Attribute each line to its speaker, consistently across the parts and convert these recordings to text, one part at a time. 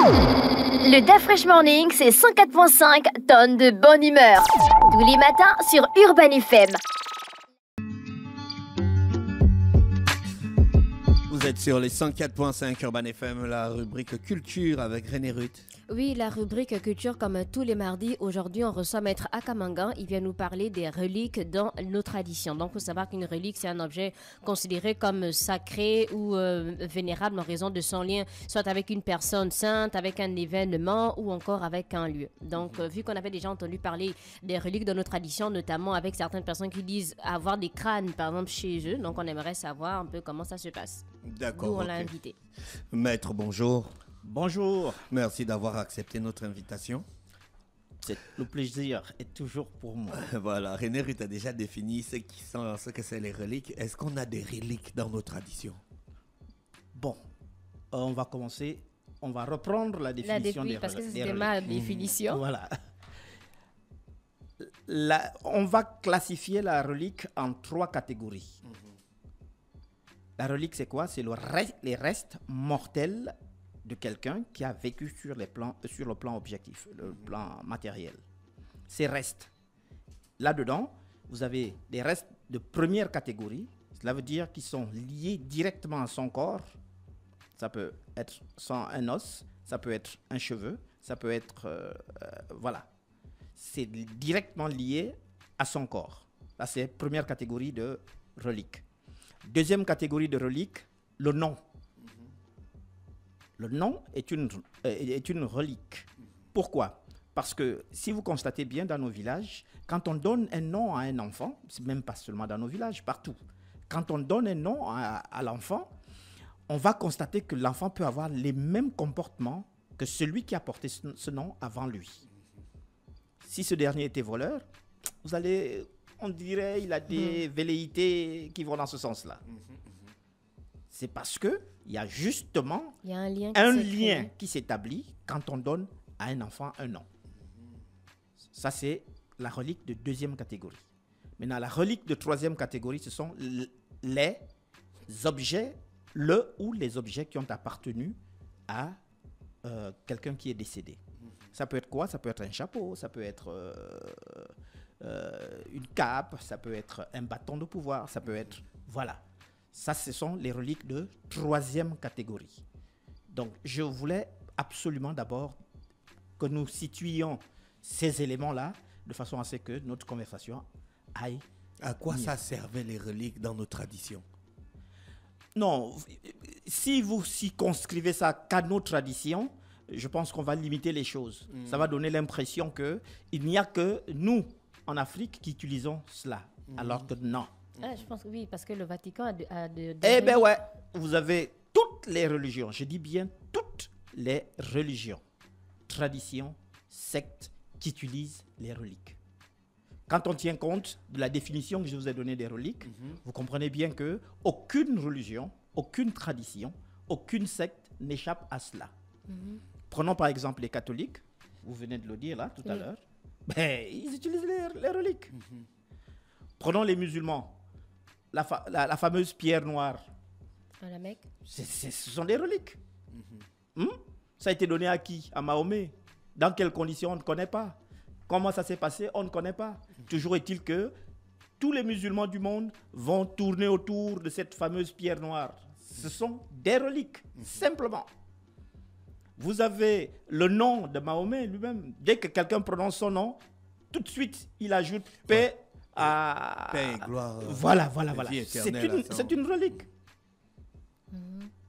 Speaker 1: Le Da Fresh Morning, c'est 104.5 tonnes de bonne humeur. Tous les matins sur Urban FM.
Speaker 2: Vous êtes sur les 104.5 Urban FM, la rubrique culture avec René Ruth.
Speaker 3: Oui, la rubrique culture comme tous les mardis. Aujourd'hui, on reçoit Maître Akamangan. Il vient nous parler des reliques dans nos traditions. Donc, il faut savoir qu'une relique, c'est un objet considéré comme sacré ou vénérable en raison de son lien, soit avec une personne sainte, avec un événement ou encore avec un lieu. Donc, vu qu'on avait déjà entendu parler des reliques dans nos traditions, notamment avec certaines personnes qui disent avoir des crânes, par exemple, chez eux. Donc, on aimerait savoir un peu comment ça se passe.
Speaker 2: D'accord.
Speaker 3: D'où on l'a invité.
Speaker 2: Maître, bonjour.
Speaker 4: Bonjour,
Speaker 2: Merci d'avoir accepté notre invitation.
Speaker 4: le plaisir est toujours pour moi.
Speaker 2: Voilà, René Ruth a déjà défini ce que c'est les reliques. Est-ce qu'on a des reliques dans nos traditions?
Speaker 4: Bon, on va commencer, on va reprendre la définition des
Speaker 3: parce que
Speaker 4: des
Speaker 3: c'était
Speaker 4: reliques.
Speaker 3: ma définition.
Speaker 4: Voilà. On va classifier la relique en 3 catégories. La relique, c'est quoi? C'est les restes mortels de quelqu'un qui a vécu sur le plan objectif, le plan matériel. Ces restes, là-dedans, vous avez des restes de première catégorie, cela veut dire qu'ils sont liés directement à son corps. Ça peut être un os, ça peut être un cheveu, ça peut être... voilà. C'est directement lié à son corps. Là, c'est la première catégorie de reliques. Deuxième catégorie de reliques, le nom. Le nom est une relique. Pourquoi? Parce que si vous constatez bien dans nos villages, quand on donne un nom à un enfant, c'est même pas seulement dans nos villages, partout. Quand on donne un nom à l'enfant, on va constater que l'enfant peut avoir les mêmes comportements que celui qui a porté ce nom avant lui. Si ce dernier était voleur, on dirait il a des velléités qui vont dans ce sens-là. C'est parce que il y a justement
Speaker 3: Il y a un lien
Speaker 4: qui s'établit quand on donne à un enfant un nom. Ça, c'est la relique de deuxième catégorie. Maintenant, la relique de troisième catégorie, ce sont les objets, les objets qui ont appartenu à quelqu'un qui est décédé. Ça peut être quoi? Ça peut être un chapeau, ça peut être une cape, ça peut être un bâton de pouvoir, ça peut être... Voilà. Ça, ce sont les reliques de troisième catégorie. Donc, je voulais absolument d'abord que nous situions ces éléments-là de façon à ce que notre conversation aille.
Speaker 2: À quoi ça servait les reliques dans nos traditions?
Speaker 4: Non, si vous circonscrivez ça qu'à nos traditions, je pense qu'on va limiter les choses. Ça va donner l'impression qu'il n'y a que nous, en Afrique, qui utilisons cela. Alors que non.
Speaker 3: Ah, je pense que oui, parce que le Vatican a de
Speaker 4: Eh bien ouais, vous avez toutes les religions, je dis bien toutes les religions, traditions, sectes qui utilisent les reliques. Quand on tient compte de la définition que je vous ai donnée des reliques, vous comprenez bien que aucune religion, aucune tradition, aucune secte n'échappe à cela. Prenons par exemple les catholiques, vous venez de le dire là tout à l'heure, ben, ils utilisent les reliques. Prenons les musulmans. La fameuse pierre noire.
Speaker 3: À la Mecque.
Speaker 4: Ce sont des reliques. Ça a été donné à qui? À Mahomet. Dans quelles conditions? On ne connaît pas. Comment ça s'est passé? On ne connaît pas. Toujours est-il que tous les musulmans du monde vont tourner autour de cette fameuse pierre noire. Ce sont des reliques, simplement. Vous avez le nom de Mahomet lui-même. Dès que quelqu'un prononce son nom, tout de suite, il ajoute paix.
Speaker 2: Paix et gloire.
Speaker 4: Voilà. C'est une relique.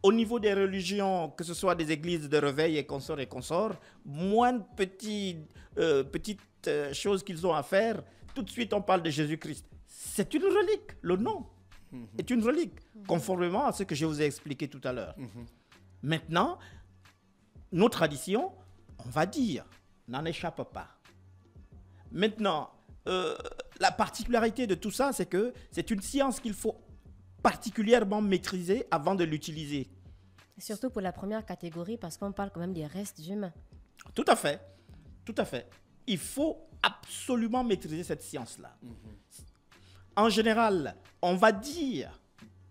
Speaker 4: Au niveau des religions, que ce soit des églises de réveil et consorts, moins de petites choses qu'ils ont à faire, tout de suite on parle de Jésus-Christ. C'est une relique, le nom est une relique, conformément à ce que je vous ai expliqué tout à l'heure. Maintenant, nos traditions, on va dire, n'en échappent pas. Maintenant, la particularité de tout ça, c'est que c'est une science qu'il faut particulièrement maîtriser avant de l'utiliser.
Speaker 3: Surtout pour la première catégorie, parce qu'on parle quand même des restes humains.
Speaker 4: Tout à fait. Il faut absolument maîtriser cette science-là. En général, on va dire,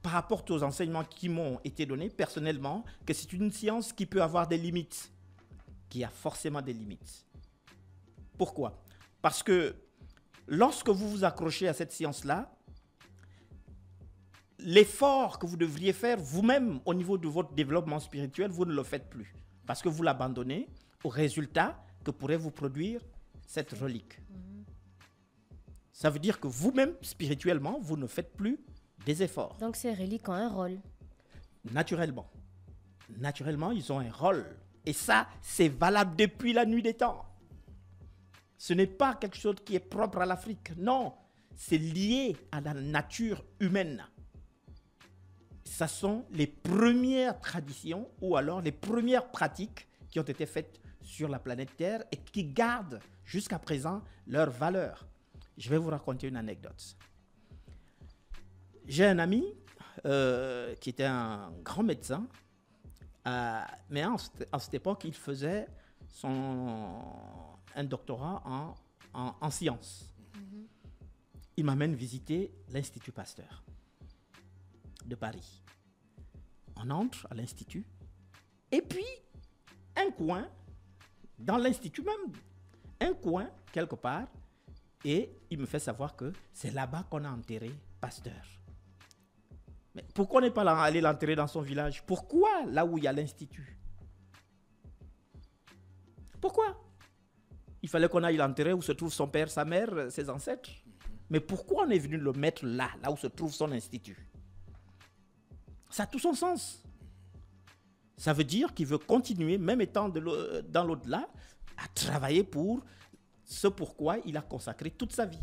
Speaker 4: par rapport aux enseignements qui m'ont été donnés personnellement, que c'est une science qui peut avoir des limites. qu'il y a forcément des limites. Pourquoi? Parce que lorsque vous vous accrochez à cette science-là, l'effort que vous devriez faire vous-même au niveau de votre développement spirituel, vous ne le faites plus. Parce que vous l'abandonnez au résultat que pourrait vous produire cette relique. Ça veut dire que vous-même, spirituellement, vous ne faites plus des efforts.
Speaker 3: Donc ces reliques ont un rôle.
Speaker 4: Naturellement. Naturellement, ils ont un rôle. Et ça, c'est valable depuis la nuit des temps. Ce n'est pas quelque chose qui est propre à l'Afrique. Non, c'est lié à la nature humaine. Ce sont les premières traditions ou alors les premières pratiques qui ont été faites sur la planète Terre et qui gardent jusqu'à présent leur valeur. Je vais vous raconter une anecdote. J'ai un ami qui était un grand médecin, mais en cette époque, il faisait un doctorat en sciences. Il m'amène visiter l'Institut Pasteur de Paris. On entre à l'Institut et puis un coin, dans l'Institut même, un coin quelque part, et il me fait savoir que c'est là-bas qu'on a enterré Pasteur. Mais pourquoi on n'est pas allé l'enterrer dans son village? Pourquoi là où il y a l'Institut? Pourquoi? Il fallait qu'on aille l'enterrer où se trouve son père, sa mère, ses ancêtres. Mais pourquoi on est venu le mettre là, là où se trouve son institut? Ça a tout son sens. Ça veut dire qu'il veut continuer, même étant dans l'au-delà, à travailler pour ce pourquoi il a consacré toute sa vie.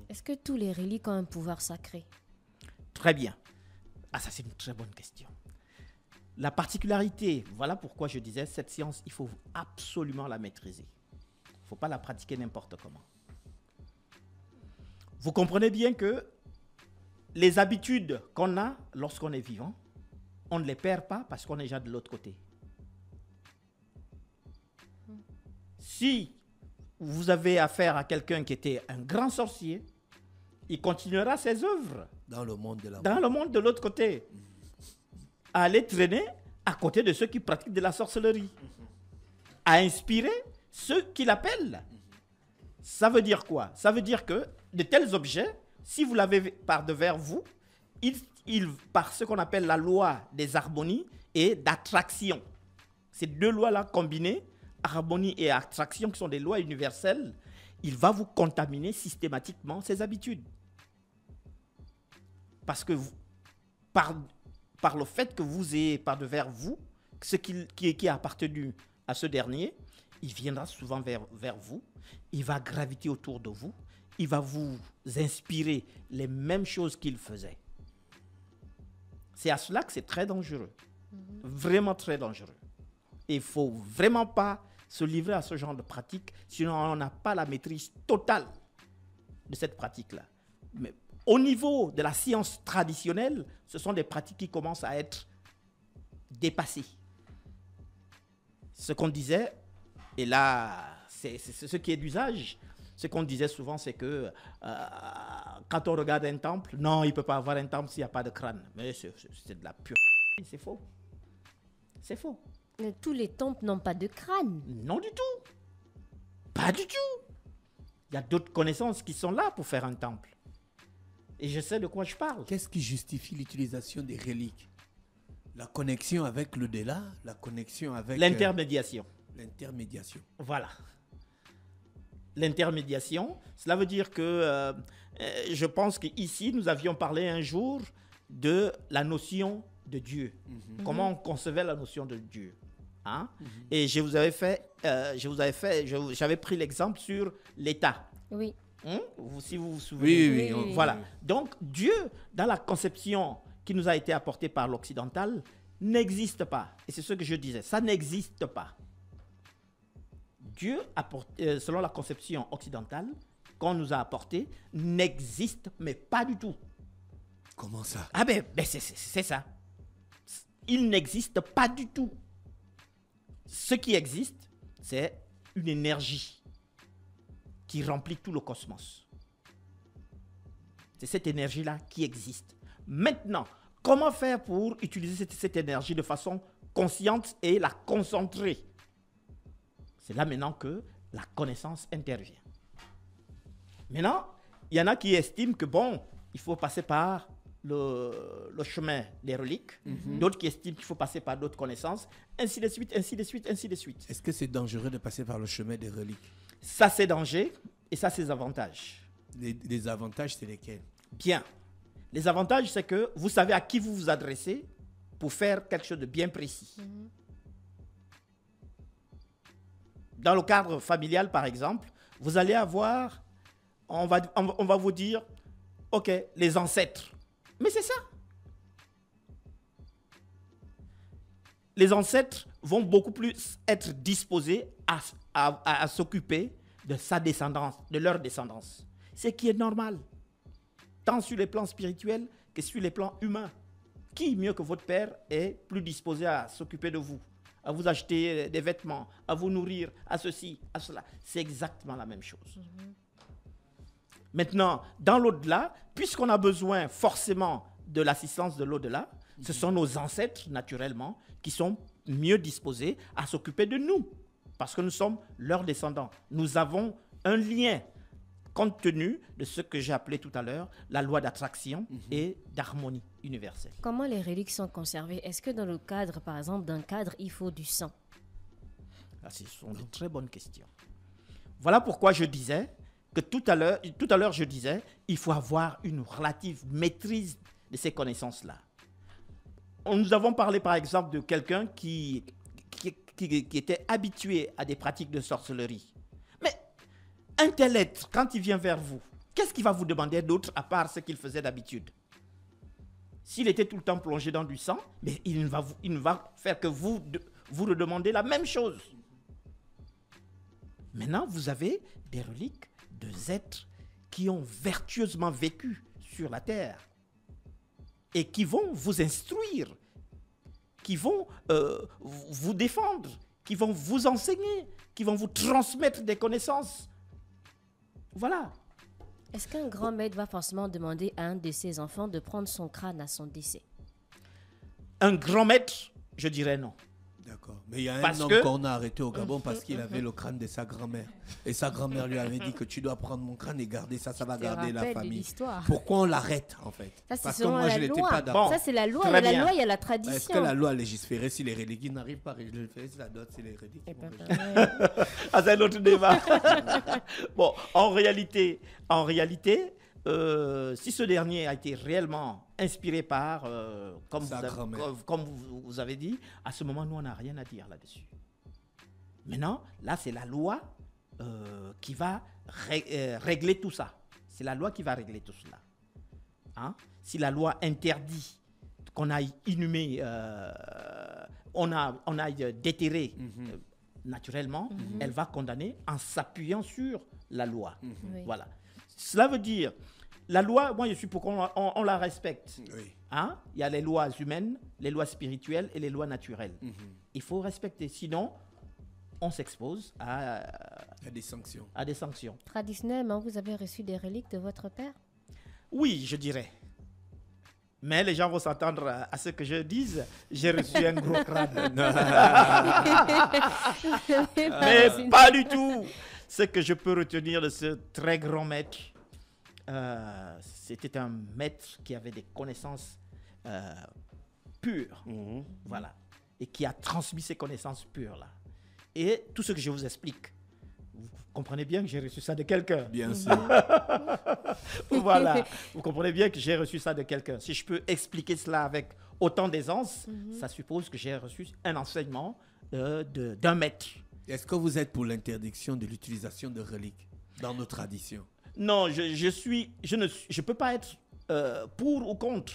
Speaker 3: Est-ce que tous les reliques ont un pouvoir sacré?
Speaker 4: Très bien. Ah, ça c'est une très bonne question. La particularité, voilà pourquoi je disais, cette science, il faut absolument la maîtriser. Il ne faut pas la pratiquer n'importe comment. Vous comprenez bien que les habitudes qu'on a lorsqu'on est vivant, on ne les perd pas parce qu'on est déjà de l'autre côté. Si vous avez affaire à quelqu'un qui était un grand sorcier, il continuera ses œuvres
Speaker 2: Dans le monde de la
Speaker 4: dans le monde de l'autre côté, à aller traîner à côté de ceux qui pratiquent de la sorcellerie, à inspirer ceux qui l'appellent. Ça veut dire quoi? Ça veut dire que de tels objets, si vous l'avez par devers vous, par ce qu'on appelle la loi des harmonies et d'attraction. Ces deux lois-là combinées, harmonie et attraction, qui sont des lois universelles, il va vous contaminer systématiquement ces habitudes. Parce que par le fait que vous ayez par devers vous, ce qui a appartenu à ce dernier, il viendra souvent vers vous, il va graviter autour de vous, il va vous inspirer les mêmes choses qu'il faisait. C'est à cela que c'est très dangereux. Vraiment très dangereux. Et il ne faut vraiment pas se livrer à ce genre de pratique, sinon on n'a pas la maîtrise totale de cette pratique-là. Mais au niveau de la science traditionnelle, ce sont des pratiques qui commencent à être dépassées. Ce qu'on disait, et là, c'est ce qui est d'usage, ce qu'on disait souvent, c'est que quand on regarde un temple, non, il ne peut pas avoir un temple s'il n'y a pas de crâne. Mais c'est de la pure... C'est faux. C'est faux.
Speaker 3: Mais tous les temples n'ont pas de crâne.
Speaker 4: Non du tout. Pas du tout. Il y a d'autres connaissances qui sont là pour faire un temple. Et je sais de quoi je parle.
Speaker 2: Qu'est-ce qui justifie l'utilisation des reliques? La connexion avec l'au-delà, la connexion avec...
Speaker 4: L'intermédiation.
Speaker 2: L'intermédiation.
Speaker 4: Voilà. L'intermédiation, cela veut dire que je pense qu'ici, nous avions parlé un jour de la notion de Dieu. Comment on concevait la notion de Dieu. Hein? Et j'avais pris l'exemple sur l'État.
Speaker 3: Oui.
Speaker 4: Si vous vous souvenez.
Speaker 2: Oui.
Speaker 4: Voilà. Donc, Dieu, dans la conception qui nous a été apportée par l'occidental, n'existe pas. Et c'est ce que je disais, ça n'existe pas. Dieu, selon la conception occidentale qu'on nous a apportée, n'existe, mais pas du tout.
Speaker 2: Comment ça?
Speaker 4: Ah ben c'est ça. Il n'existe pas du tout. Ce qui existe, c'est une énergie qui remplit tout le cosmos. C'est cette énergie-là qui existe. Maintenant, comment faire pour utiliser cette énergie de façon consciente et la concentrer? C'est là maintenant que la connaissance intervient. Maintenant, il y en a qui estiment que bon, il faut passer par le chemin des reliques, d'autres qui estiment qu'il faut passer par d'autres connaissances, ainsi de suite, ainsi de suite, ainsi de suite.
Speaker 2: Est-ce que c'est dangereux de passer par le chemin des reliques?
Speaker 4: Ça, c'est danger et ça, c'est les avantages.
Speaker 2: Les avantages, c'est lesquels?
Speaker 4: Bien. Les avantages, c'est que vous savez à qui vous vous adressez pour faire quelque chose de bien précis. Dans le cadre familial, par exemple, vous allez avoir, on va vous dire, OK, les ancêtres. Mais c'est ça. Les ancêtres vont beaucoup plus être disposés à s'occuper de sa descendance, de leur descendance. Ce qui est normal, tant sur les plans spirituels que sur les plans humains. Qui, mieux que votre père, est plus disposé à s'occuper de vous, à vous acheter des vêtements, à vous nourrir, à ceci, à cela? C'est exactement la même chose. Maintenant, dans l'au-delà, puisqu'on a besoin forcément de l'assistance de l'au-delà, ce sont nos ancêtres, naturellement, qui sont mieux disposés à s'occuper de nous, parce que nous sommes leurs descendants. Nous avons un lien, compte tenu de ce que j'ai appelé tout à l'heure la loi d'attraction et d'harmonie universelle.
Speaker 3: Comment les reliques sont conservées? Est-ce que dans le cadre, par exemple, d'un cadre, il faut du sang?
Speaker 4: Ce sont de très bonnes questions. Voilà pourquoi je disais que tout à l'heure, je disais, il faut avoir une relative maîtrise de ces connaissances-là. Nous avons parlé, par exemple, de quelqu'un qui était habitué à des pratiques de sorcellerie. Mais un tel être, quand il vient vers vous, qu'est-ce qu'il va vous demander d'autre à part ce qu'il faisait d'habitude? S'il était tout le temps plongé dans du sang, mais il ne va faire que vous redemander la même chose. Maintenant, vous avez des reliques de êtres qui ont vertueusement vécu sur la terre et qui vont vous instruire, qui vont vous défendre, qui vont vous enseigner, qui vont vous transmettre des connaissances. Voilà.
Speaker 3: Est-ce qu'un grand maître va forcément demander à un de ses enfants de prendre son crâne à son décès?
Speaker 4: Un grand maître, je dirais non.
Speaker 2: D'accord. Mais il y a
Speaker 4: Parce
Speaker 2: un homme
Speaker 4: que-
Speaker 2: qu'on a arrêté au Gabon parce qu'il avait le crâne de sa grand-mère. Et sa grand-mère lui avait dit que tu dois prendre mon crâne et garder ça, ça va
Speaker 3: te
Speaker 2: garder la
Speaker 3: rappelles de
Speaker 2: famille.
Speaker 3: l'histoire.
Speaker 2: Pourquoi on l'arrête en fait?
Speaker 3: Ça, c'est
Speaker 2: Parce que
Speaker 3: selon
Speaker 2: moi,
Speaker 3: la
Speaker 2: je n'étais
Speaker 3: loi.
Speaker 2: pas d'accord.
Speaker 4: Bon.
Speaker 3: Ça, c'est la loi. Il y
Speaker 4: Très
Speaker 3: a la
Speaker 4: bien.
Speaker 3: loi, il y a la
Speaker 2: Est-ce
Speaker 3: tradition.
Speaker 2: que la loi légiférait si les reliques n'arrivent pas à légiférer si la dot, c'est les reliques?
Speaker 3: Eh ben, ouais.
Speaker 4: Ah, c'est un autre débat. Bon, en réalité, si ce dernier a été réellement inspiré par,
Speaker 2: Sa grand-mère.
Speaker 4: comme vous avez dit, à ce moment, nous, on n'a rien à dire là-dessus. Maintenant, là, c'est la loi qui va régler tout ça. C'est la loi qui va régler tout cela. Hein? Si la loi interdit qu'on aille inhumer, on aille déterrer naturellement, elle va condamner en s'appuyant sur la loi.
Speaker 3: Oui.
Speaker 4: Voilà. Cela veut dire, la loi, moi je suis pour qu'on la respecte.
Speaker 2: Oui.
Speaker 4: Hein? Il y a les lois humaines, les lois spirituelles et les lois naturelles. Il faut respecter, sinon on s'expose
Speaker 2: Il y a des sanctions.
Speaker 4: à des sanctions.
Speaker 3: Traditionnellement, vous avez reçu des reliques de votre père?
Speaker 4: Oui, je dirais. Mais les gens vont s'attendre à ce que je dise. J'ai reçu un gros crâne. Mais pas du tout. Ce que je peux retenir de ce très grand maître, c'était un maître qui avait des connaissances pures. Voilà. Et qui a transmis ces connaissances pures-là. Et tout ce que je vous explique, vous comprenez bien que j'ai reçu ça de quelqu'un.
Speaker 2: Bien sûr.
Speaker 4: Voilà, vous comprenez bien que j'ai reçu ça de quelqu'un. Si je peux expliquer cela avec autant d'aisance, ça suppose que j'ai reçu un enseignement d'un maître.
Speaker 2: Est-ce que vous êtes pour l'interdiction de l'utilisation de reliques dans nos traditions?
Speaker 4: Non, je ne peux pas être pour ou contre.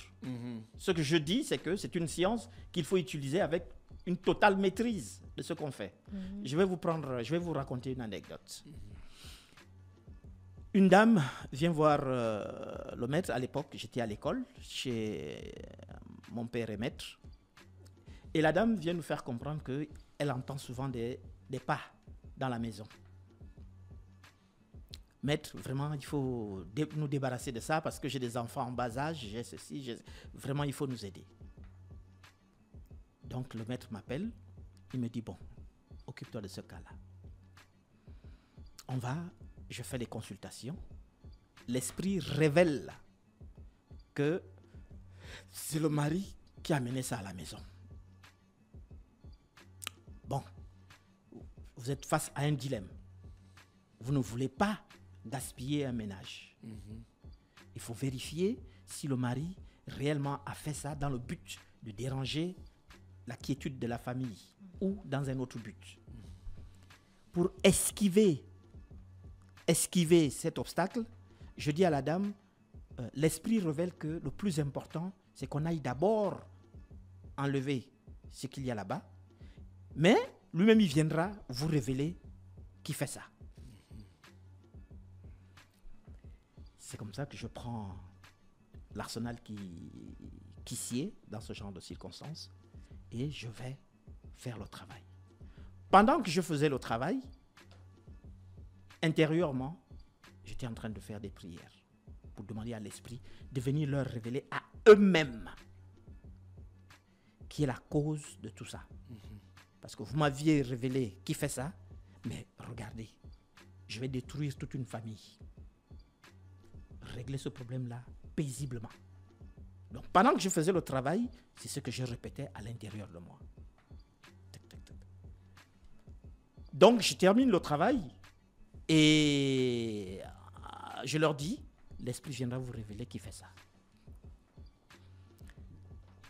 Speaker 4: Ce que je dis, c'est que c'est une science qu'il faut utiliser avec une totale maîtrise de ce qu'on fait. Je vais vous raconter une anecdote. Une dame vient voir le maître. À l'époque, j'étais à l'école, chez mon père est maître. Et la dame vient nous faire comprendre qu'elle entend souvent des pas dans la maison. Maître, vraiment, il faut nous débarrasser de ça parce que j'ai des enfants en bas âge, j'ai ceci, vraiment, il faut nous aider. Donc, le maître m'appelle, il me dit, bon, occupe-toi de ce cas-là. je fais les consultations. L'esprit révèle que c'est le mari qui a amené ça à la maison. Bon, vous êtes face à un dilemme. Vous ne voulez pas gaspiller un ménage. Il faut vérifier si le mari réellement a fait ça dans le but de déranger la quiétude de la famille ou dans un autre but. Pour esquiver cet obstacle, je dis à la dame, l'esprit révèle que le plus important, c'est qu'on aille d'abord enlever ce qu'il y a là-bas, mais lui-même, il viendra vous révéler qui fait ça. C'est comme ça que je prends l'arsenal qui sied dans ce genre de circonstances et je vais faire le travail. Pendant que je faisais le travail, intérieurement, j'étais en train de faire des prières pour demander à l'esprit de venir leur révéler à eux-mêmes qui est la cause de tout ça. Parce que vous m'aviez révélé qui fait ça, mais regardez, je vais détruire toute une famille. Régler ce problème-là paisiblement. Donc pendant que je faisais le travail, c'est ce que je répétais à l'intérieur de moi. Tac, tac, tac. Donc je termine le travail et je leur dis, l'esprit viendra vous révéler qui fait ça.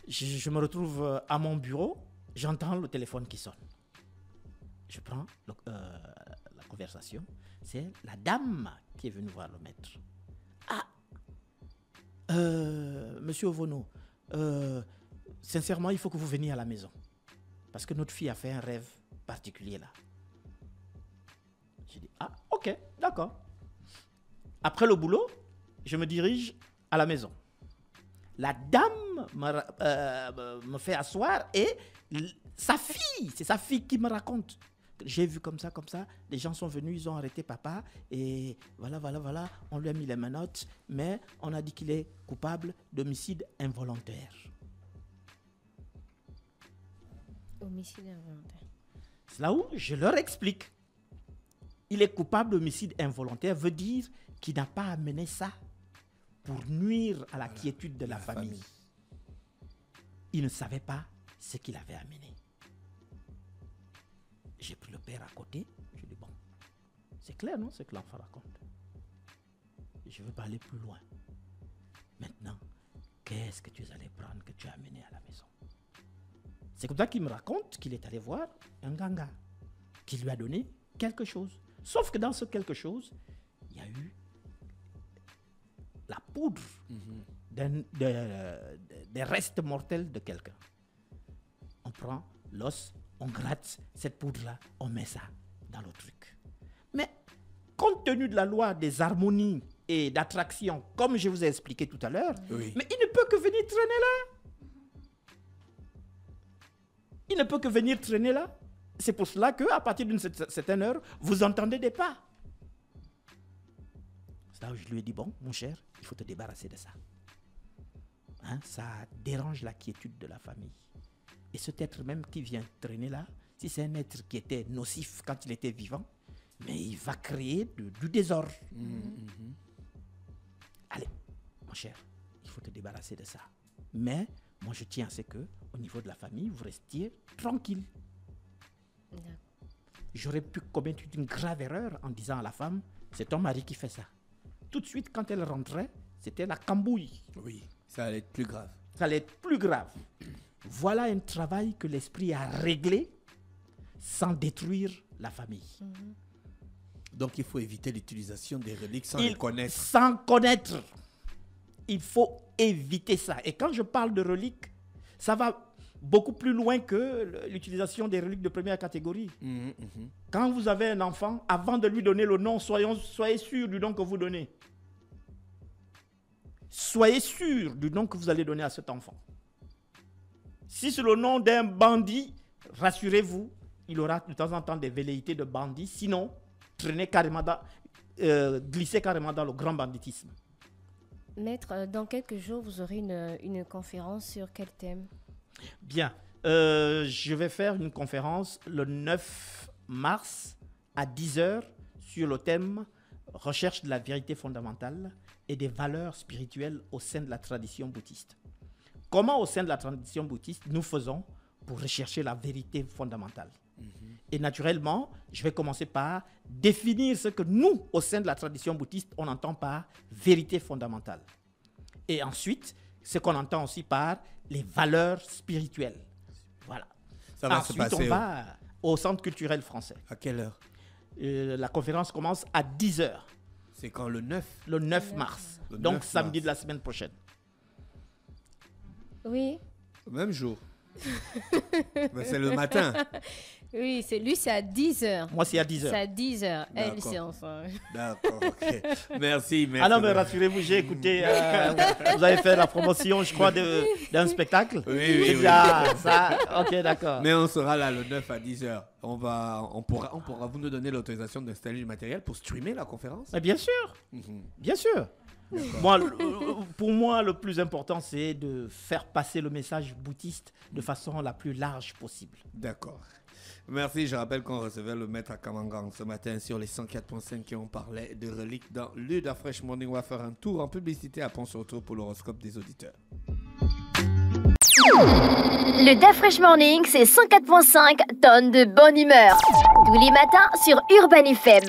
Speaker 4: Je me retrouve à mon bureau, j'entends le téléphone qui sonne. Je prends la conversation, c'est la dame qui est venue voir le maître. Monsieur Ovono, sincèrement, il faut que vous veniez à la maison. Parce que notre fille a fait un rêve particulier là. J'ai dit, ok, d'accord. Après le boulot, je me dirige à la maison. La dame me fait asseoir et c'est sa fille qui me raconte. J'ai vu comme ça, les gens sont venus, ils ont arrêté papa et voilà, on lui a mis les menottes, mais on a dit qu'il est coupable d'homicide involontaire.
Speaker 3: Homicide involontaire.
Speaker 4: C'est là où je leur explique. Il est coupable d'homicide involontaire, veut dire qu'il n'a pas amené ça pour nuire à la quiétude de la famille. Il ne savait pas ce qu'il avait amené. J'ai pris le père à côté, je dis bon, c'est clair non, ce que l'enfant raconte. Je ne veux pas aller plus loin. Maintenant, qu'est-ce que tu es allé prendre, que tu as amené à la maison? C'est comme ça qu'il me raconte qu'il est allé voir un ganga qui lui a donné quelque chose. Sauf que dans ce quelque chose, il y a eu la poudre des restes mortels de quelqu'un. On prend l'os, on gratte cette poudre-là, on met ça dans le truc. Mais compte tenu de la loi des harmonies et d'attraction, comme je vous ai expliqué tout à l'heure,
Speaker 2: Oui.
Speaker 4: mais il ne peut que venir traîner là. Il ne peut que venir traîner là. C'est pour cela qu'à partir d'une certaine heure, vous entendez des pas. C'est là où je lui ai dit, bon, mon cher, il faut te débarrasser de ça. Hein, ça dérange la quiétude de la famille. Et cet être même qui vient traîner là, si c'est un être qui était nocif quand il était vivant, mais il va créer du désordre. Allez, mon cher, il faut te débarrasser de ça. Mais moi, je tiens à ce que, au niveau de la famille, vous restiez tranquille. J'aurais pu commettre une grave erreur en disant à la femme, c'est ton mari qui fait ça. Tout de suite, quand elle rentrait, c'était la cambouille.
Speaker 2: Oui, ça allait être plus grave.
Speaker 4: Ça allait être plus grave. Voilà un travail que l'esprit a réglé sans détruire la famille.
Speaker 2: Donc, il faut éviter l'utilisation des reliques sans les connaître.
Speaker 4: Sans connaître. Il faut éviter ça. Et quand je parle de reliques, ça va beaucoup plus loin que l'utilisation des reliques de première catégorie. Quand vous avez un enfant, avant de lui donner le nom, soyez sûr du nom que vous donnez. Soyez sûr du nom que vous allez donner à cet enfant. Si c'est le nom d'un bandit, rassurez-vous, il aura de temps en temps des velléités de bandit. Sinon, glissez carrément dans le grand banditisme.
Speaker 3: Maître, dans quelques jours, vous aurez une conférence sur quel thème?
Speaker 4: Bien, je vais faire une conférence le 9 mars à 10h sur le thème recherche de la vérité fondamentale et des valeurs spirituelles au sein de la tradition bouddhiste. Comment au sein de la tradition bouddhiste nous faisons pour rechercher la vérité fondamentale? Et naturellement, je vais commencer par définir ce que nous, au sein de la tradition bouddhiste, on entend par vérité fondamentale. Et ensuite, ce qu'on entend aussi par les valeurs spirituelles. Voilà.
Speaker 2: Ça va
Speaker 4: Ensuite,
Speaker 2: se passer
Speaker 4: on va au Centre culturel français.
Speaker 2: à quelle heure?
Speaker 4: La conférence commence à 10h,
Speaker 2: C'est quand le 9?
Speaker 4: le 9 mars.
Speaker 2: Le
Speaker 4: Donc
Speaker 2: 9
Speaker 4: samedi
Speaker 2: mars.
Speaker 4: de la semaine prochaine.
Speaker 3: Oui.
Speaker 2: Le même jour. Ben, c'est le matin.
Speaker 3: Oui, c'est à 10h.
Speaker 4: Moi, c'est à
Speaker 3: C'est
Speaker 4: 10h.
Speaker 3: à 10h. Elle,
Speaker 2: D'accord.
Speaker 3: c'est enfin.
Speaker 2: D'accord, ok. Merci, merci.
Speaker 4: Ah non, mais rassurez-vous, j'ai écouté, vous avez fait la promotion, je crois, d'un spectacle.
Speaker 2: Oui, oui,
Speaker 4: Et
Speaker 2: oui.
Speaker 4: là, ça, ok, d'accord.
Speaker 2: Mais on sera là le 9 à 10h. On pourra vous nous donner l'autorisation d'installer du matériel pour streamer la conférence?
Speaker 4: Mais bien sûr, bien sûr. Moi, pour moi, le plus important, c'est de faire passer le message bouddhiste de façon la plus large possible.
Speaker 2: D'accord. Merci. Je rappelle qu'on recevait le maître à Kamangang ce matin sur les 104.5 qui ont parlé de reliques dans l'Uda Fresh Morning. On va faire un tour en publicité. Après, on se retrouve pour l'horoscope des auditeurs.
Speaker 1: Le Da Fresh Morning, c'est 104.5 tonnes de bonne humeur. Tous les matins sur Urban FM.